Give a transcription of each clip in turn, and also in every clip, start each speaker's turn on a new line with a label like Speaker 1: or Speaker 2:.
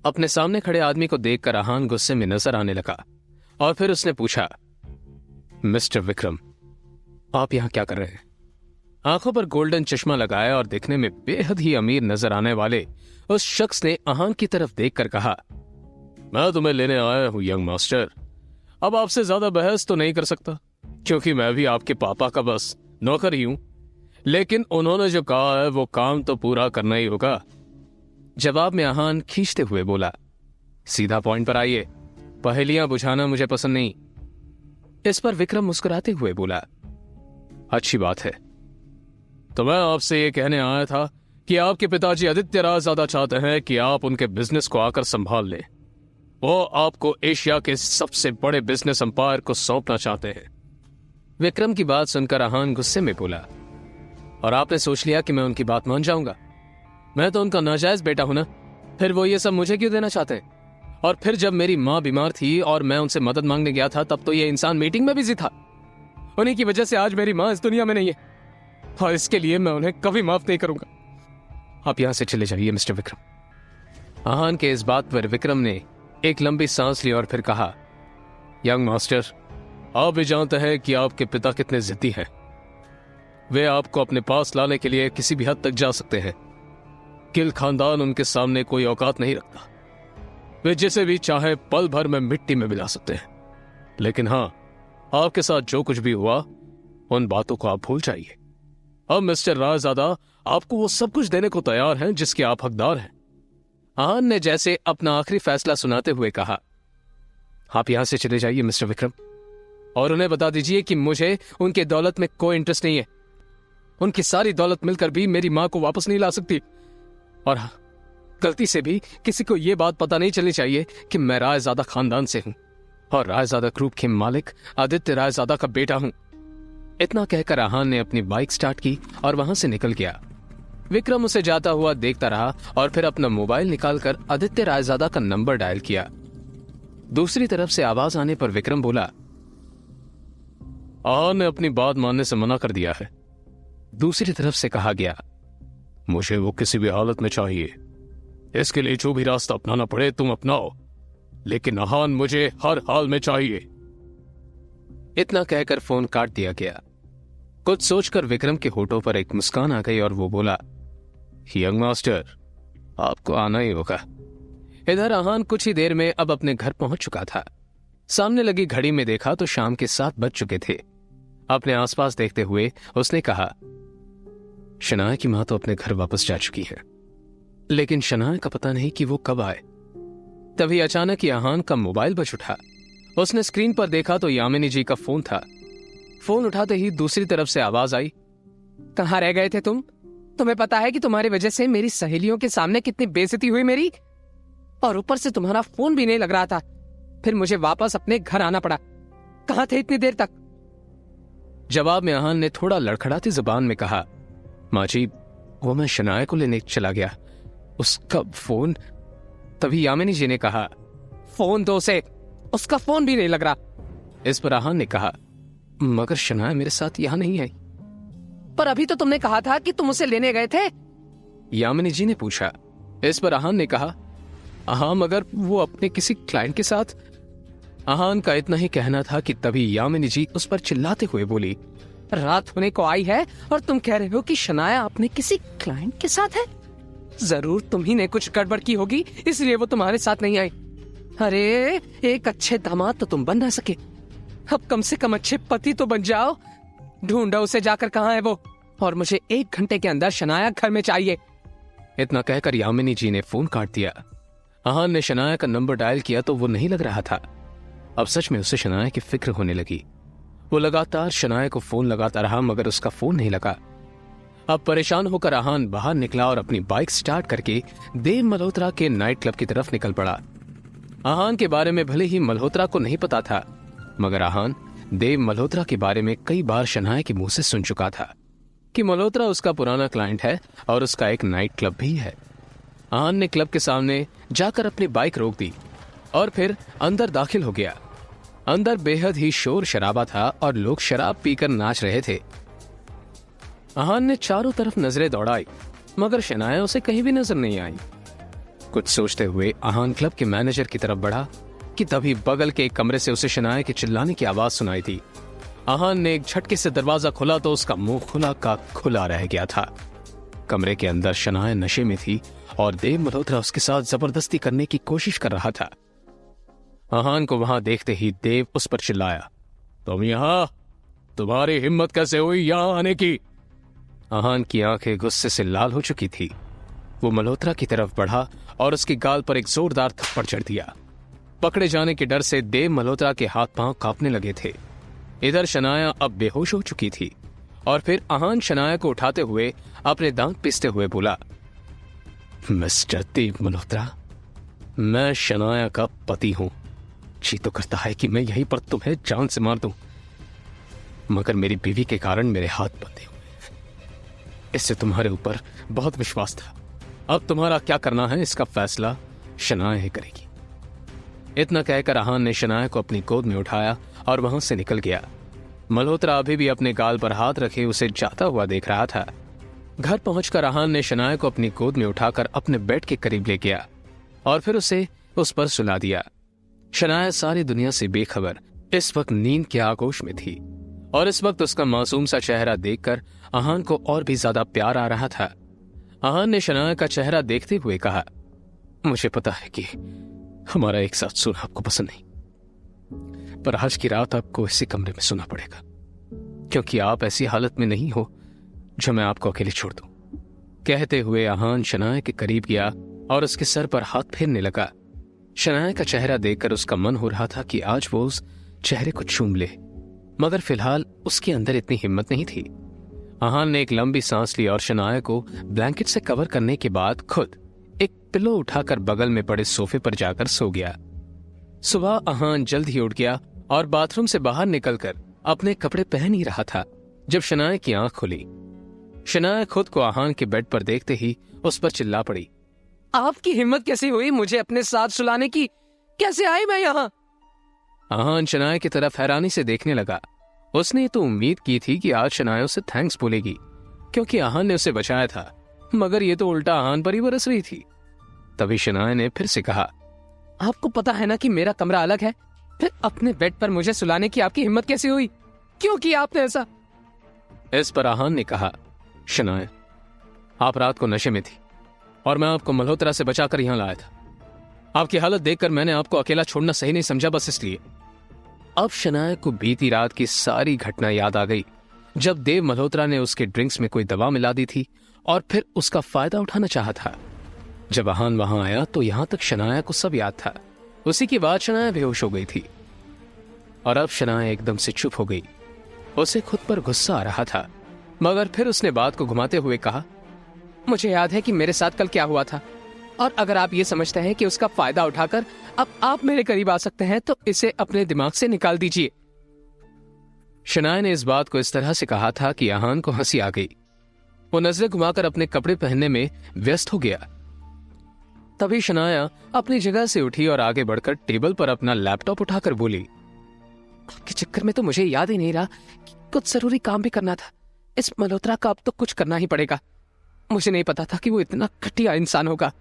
Speaker 1: अपने सामने खड़े आदमी को देखकर आहान गुस्से में नजर आने लगा और फिर उसने पूछा, मिस्टर विक्रम, आप यहां क्या कर रहे हैं? आंखों पर गोल्डन चश्मा लगाया और दिखने में बेहद ही अमीर नजर आने वाले उस शख्स ने आहान की तरफ देखकर कहा, मैं तुम्हें लेने आया हूं यंग मास्टर। अब आपसे ज्यादा बहस तो नहीं कर सकता क्योंकि मैं भी आपके पापा का बस नौकर ही हूं, लेकिन उन्होंने जो कहा है वो काम तो पूरा करना ही होगा। जवाब में आहान खींचते हुए बोला, सीधा पॉइंट पर आइए, पहेलियां बुझाना मुझे पसंद नहीं। इस पर विक्रम मुस्कुराते हुए बोला, अच्छी बात है, तो मैं आपसे ये कहने आया था कि आपके पिताजी आदित्य रायजादा चाहते हैं कि आप उनके बिजनेस को आकर संभाल लें। वो आपको एशिया के सबसे बड़े बिजनेस एम्पायर को सौंपना चाहते हैं। विक्रम की बात सुनकर आहान गुस्से में बोला, और आपने सोच लिया कि मैं उनकी बात मान जाऊंगा? मैं तो उनका नाजायज बेटा हूं ना, फिर वो ये सब मुझे क्यों देना चाहते हैं? और फिर जब मेरी माँ बीमार थी और मैं उनसे मदद मांगने गया था तब तो ये इंसान मीटिंग में बिजी था। उन्हीं की वजह से आज मेरी माँ इस दुनिया में नहीं है और इसके लिए मैं उन्हें कभी माफ नहीं करूंगा। आप यहां से चले जाइए मिस्टर विक्रम। आहान के इस बात पर विक्रम ने एक लंबी सांस ली और फिर कहा, यंग मास्टर, आप भी जानते हैं कि आपके पिता कितने जिद्दी हैं। वे आपको अपने पास लाने के लिए किसी भी हद तक जा सकते हैं। किल खानदान उनके सामने कोई औकात नहीं रखता। वे जिसे भी चाहे पल भर में मिट्टी में मिला सकते हैं। लेकिन हां, आपके साथ जो कुछ भी हुआ उन बातों को आप भूल जाइए। अब मिस्टर रायजादा आपको वो सब कुछ देने को तैयार हैं जिसके आप हकदार हैं। आहान ने जैसे अपना आखिरी फैसला सुनाते हुए कहा, आप यहां से चले जाइए मिस्टर विक्रम, और उन्हें बता दीजिए कि मुझे उनके दौलत में कोई इंटरेस्ट नहीं है। उनकी सारी दौलत मिलकर भी मेरी मां को वापस नहीं ला सकती। और हाँ, गलती से भी किसी को यह बात पता नहीं चलनी चाहिए कि मैं रायजादा खानदान से हूं और रायजादा ग्रुप के मालिक आदित्य रायजादा का बेटा हूं। इतना कहकर आहान ने अपनी बाइक स्टार्ट की और वहां से निकल गया। विक्रम उसे जाता हुआ देखता रहा और फिर अपना मोबाइल निकालकर आदित्य रायजादा का नंबर डायल किया। दूसरी तरफ से आवाज आने पर विक्रम बोला, आहान ने अपनी बात मानने से मना कर दिया है। दूसरी तरफ से कहा गया, मुझे वो किसी भी हालत में चाहिए। इसके लिए जो भी रास्ता अपनाना पड़े तुम अपनाओ, लेकिन आहान मुझे हर हाल में चाहिए। इतना कहकर फोन काट दिया गया। कुछ सोचकर विक्रम के होठों पर एक मुस्कान आ गई और वो बोला, यंग मास्टर, आपको आना ही होगा। इधर आहान कुछ ही देर में अब अपने घर पहुंच चुका था। सामने लगी घड़ी में देखा तो शाम के 7 बज चुके थे। अपने आसपास देखते हुए उसने कहा, शनाया की मां तो अपने घर वापस जा चुकी है, लेकिन शनाया का पता नहीं कि वो कब आए। तभी अचानक ही आहान का मोबाइल बज उठा। उसने स्क्रीन पर देखा तो यामिनी जी का फोन था। फोन उठाते ही दूसरी तरफ से आवाज आई, कहां रह गए थे तुम? तुम्हें पता है कि तुम्हारी वजह से मेरी सहेलियों के सामने कितनी बेइज्जती हुई मेरी, और ऊपर से तुम्हारा फोन भी नहीं लग रहा था। फिर मुझे वापस अपने घर आना पड़ा। कहां थे इतनी देर तक? जवाब में आहान ने थोड़ा लड़खड़ाती जुबान में कहा, माँ जी, वो मैं शनाया को लेने चला गया, उसका फोन। तभी यामिनी जी ने कहा, फोन दो उसे, उसका फोन भी नहीं लग रहा। इस पर आहान ने कहा, मगर शनाया मेरे साथ यहां नहीं आई। पर अभी तो तुमने कहा था कि तुम उसे लेने गए थे, यामिनी जी ने पूछा। इस पर आहान ने कहा, हाँ, मगर वो अपने किसी क्लाइंट के साथ। आहान का इतना ही कहना था कि तभी यामिनी जी उस पर चिल्लाते हुए बोली, रात होने को आई है और तुम कह रहे हो कि शनाया अपने किसी क्लाइंट के साथ है? जरूर तुम्ही ने कुछ गड़बड़ की होगी, इसलिए वो तुम्हारे साथ नहीं आई। अरे, एक अच्छे दामाद तो तुम बन ना सके, अब कम से कम अच्छे पति तो बन जाओ। ढूंढो उसे जाकर, कहां है वो, और मुझे 1 घंटे के अंदर शनाया घर में चाहिए। इतना कहकर यामिनी जी ने फोन काट दिया। आहान ने शनाया का नंबर डायल किया तो वो नहीं लग रहा था। अब सच में उसे शनाया की फिक्र होने लगी। वो लगातार शनाया को फोन लगाता रहा मगर उसका फोन नहीं लगा। अब परेशान होकर आहान बाहर निकला और अपनी बाइक स्टार्ट करके देव मल्होत्रा के नाइट क्लब की तरफ निकल पड़ा। आहान के बारे में भले ही मल्होत्रा को नहीं पता था, मगर आहान देव मल्होत्रा के बारे में कई बार शनाया के मुंह से सुन चुका था कि मल्होत्रा उसका पुराना क्लाइंट है और उसका एक नाइट क्लब भी है। आहान ने क्लब के सामने जाकर अपनी बाइक रोक दी और फिर अंदर दाखिल हो गया। अंदर बेहद ही शोर शराबा था और लोग शराब पीकर नाच रहे थे। आहान ने चारों तरफ नजरें दौड़ाई मगर शनाया उसे कहीं भी नजर नहीं आई। कुछ सोचते हुए आहान क्लब के मैनेजर की तरफ बढ़ा कि तभी बगल के एक कमरे से उसे शनाया के चिल्लाने की आवाज सुनाई दी। आहान ने एक झटके से दरवाजा खोला तो उसका मुंह खुला का खुला रह गया था। कमरे के अंदर शनाया नशे में थी और देव मल्होत्रा उसके साथ जबरदस्ती करने की कोशिश कर रहा था। आहान को वहां देखते ही देव उस पर चिल्लाया, तुम यहां, तुम्हारी हिम्मत कैसे हुई यहां आने की? आहान की आंखें गुस्से से लाल हो चुकी थी। वो मल्होत्रा की तरफ बढ़ा और उसकी गाल पर एक जोरदार थप्पड़ जड़ दिया। पकड़े जाने के डर से देव मल्होत्रा के हाथ पांव कांपने लगे थे। इधर शनाया अब बेहोश हो चुकी थी और फिर आहान शनाया को उठाते हुए अपने दांत पीसते हुए बोला, मिस्टर देव मल्होत्रा, मैं शनाया का पति हूं। जी तो करता है कि मैं यहीं पर तुम्हें जान से मार दूं, मगर मेरी बीवी के कारण मेरे हाथ बंधे हुए हैं। इससे तुम्हारे ऊपर बहुत विश्वास था। अब तुम्हारा क्या करना है इसका फैसला शनाया ही करेगी। इतना कहकर आहान ने शनाया को अपनी गोद में उठाया और वहां से निकल गया। मल्होत्रा अभी भी अपने गाल पर हाथ रखे उसे जाता हुआ देख रहा था। घर पहुंचकर आहान ने शनाया को अपनी गोद में उठाकर अपने बेड के करीब ले गया और फिर उसे उस पर सुला दिया। शनाया सारी दुनिया से बेखबर इस वक्त नींद के आगोश में थी और इस वक्त उसका मासूम सा चेहरा देखकर आहान को और भी ज्यादा प्यार आ रहा था। आहान ने शनाया का चेहरा देखते हुए कहा, मुझे पता है कि हमारा एक साथ सोना आपको पसंद नहीं, पर आज की रात आपको इसी कमरे में सोना पड़ेगा, क्योंकि आप ऐसी हालत में नहीं हो जो मैं आपको अकेले छोड़ दूं। कहते हुए आहान शनाया के करीब गया और उसके सर पर हाथ फेरने लगा। शनाया का चेहरा देखकर उसका मन हो रहा था कि आज वो उस चेहरे को चूम ले, मगर फिलहाल उसके अंदर इतनी हिम्मत नहीं थी। आहान ने एक लंबी सांस ली और शनाया को ब्लैंकेट से कवर करने के बाद खुद एक पिलो उठाकर बगल में पड़े सोफे पर जाकर सो गया। सुबह आहान जल्द ही उठ गया और बाथरूम से बाहर निकलकर अपने कपड़े पहन ही रहा था जब शनाया की आंख खुली। शनाया खुद को आहान के बेड पर देखते ही उस पर चिल्ला पड़ी, आपकी हिम्मत कैसे हुई मुझे अपने साथ सुलाने की? कैसे आई मैं यहाँ? आहान शनाया की तरफ हैरानी से देखने लगा। उसने तो उम्मीद की थी कि आज शनाया उसे थैंक्स बोलेगी क्योंकि आहान ने उसे बचाया था, मगर ये तो उल्टा आहान पर ही बरस रही थी। तभी शनाया ने फिर से कहा, आपको पता है ना कि मेरा कमरा अलग है, फिर अपने बेड पर मुझे सुलाने की आपकी हिम्मत कैसे हुई? क्यों किया आपने ऐसा? इस पर आहान ने कहा, शनाया, आप रात को नशे में थी और मैं आपको मल्होत्रा से बचाकर यहां लाया था। आपकी हालत देखकर मैंने आपको अकेला छोड़ना सही नहीं समझा, बस इसलिए। अब शनाया को बीती रात की सारी घटना याद आ गई जब देव मल्होत्रा ने उसके ड्रिंक्स में कोई दवा मिला दी थी और फिर उसका फायदा उठाना चाहा था। जब आहान वहां आया तो यहां तक शनाया को सब याद था। उसी के बाद शनाया बेहोश हो गई थी और अब शनाया एकदम से चुप हो गई। उसे खुद पर गुस्सा आ रहा था, मगर फिर उसने बात को घुमाते हुए कहा, मुझे याद है कि मेरे साथ कल क्या हुआ था, और अगर आप ये समझते हैं कि उसका फायदा उठाकर अब आप मेरे करीब आ सकते हैं तो इसे अपने दिमाग से निकाल दीजिए। शनाया ने इस बात को इस तरह से कहा था कि आहान को हंसी आ गई। वो नजरें घुमाकर अपने कपड़े पहनने में व्यस्त हो गया। तभी शनाया अपनी जगह से उठी और आगे बढ़कर टेबल पर अपना लैपटॉप उठाकर बोली, आपके चक्कर में तो मुझे याद ही नहीं रहा कि कुछ जरूरी काम भी करना था। इस मल्होत्रा का अब तो कुछ करना ही पड़ेगा। मुझे नहीं पता था कि वो इतना घटिया इंसान होगा।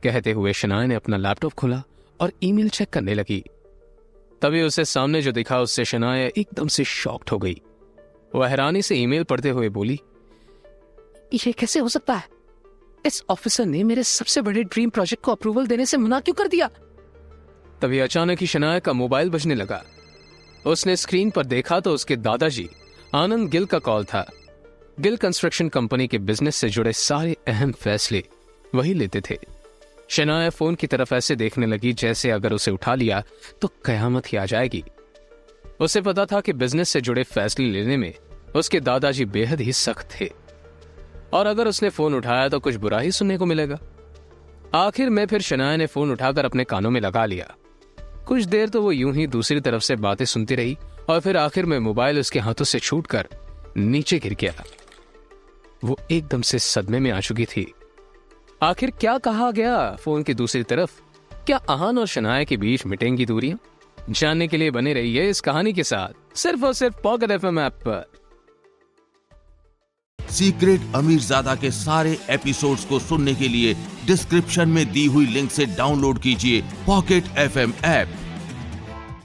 Speaker 1: कहते हुए शनाया ने अपना लैपटॉप खोला और ईमेल चेक करने लगी। तभी उसे सामने जो दिखा उससे शनाया एकदम से शॉक्ड हो गई। वह हैरानी से ईमेल पढ़ते हुए बोली, ये कैसे हो सकता है? इस ऑफिसर ने मेरे सबसे बड़े ड्रीम प्रोजेक्ट को अप्रूवल देने से मना क्यों कर दिया? तभी अचानक ही शनाया का मोबाइल बजने लगा। उसने स्क्रीन पर देखा तो उसके दादाजी आनंद गिल का कॉल था। गिल कंस्ट्रक्शन कंपनी के बिजनेस से जुड़े सारे अहम फैसले वही लेते थे। शनाया फोन की तरफ ऐसे देखने लगी जैसे अगर उसे उठा लिया तो कयामत ही आ जाएगी। उसे पता था कि बिजनेस से जुड़े फैसले लेने में उसके दादाजी बेहद ही सख्त थे और अगर उसने फोन उठाया तो कुछ बुरा ही सुनने को मिलेगा। आखिर में फिर शनाया ने फोन उठाकर अपने कानों में लगा लिया। कुछ देर तो वो यूं ही दूसरी तरफ से बातें सुनती रही और फिर आखिर में मोबाइल उसके हाथों से छूटकर नीचे गिर गया। वो एकदम से सदमे में आ चुकी थी। आखिर क्या कहा गया फोन की दूसरी तरफ? क्या आहान और शनाया के बीच मिटेंगी दूरियां? जानने के लिए बने रहिए इस कहानी के साथ सिर्फ और सिर्फ पॉकेट एफएम ऐप पर।
Speaker 2: सीक्रेट अमीरजादा के सारे एपिसोड्स को सुनने के लिए डिस्क्रिप्शन में दी हुई लिंक से डाउनलोड कीजिए पॉकेट FM ऐप।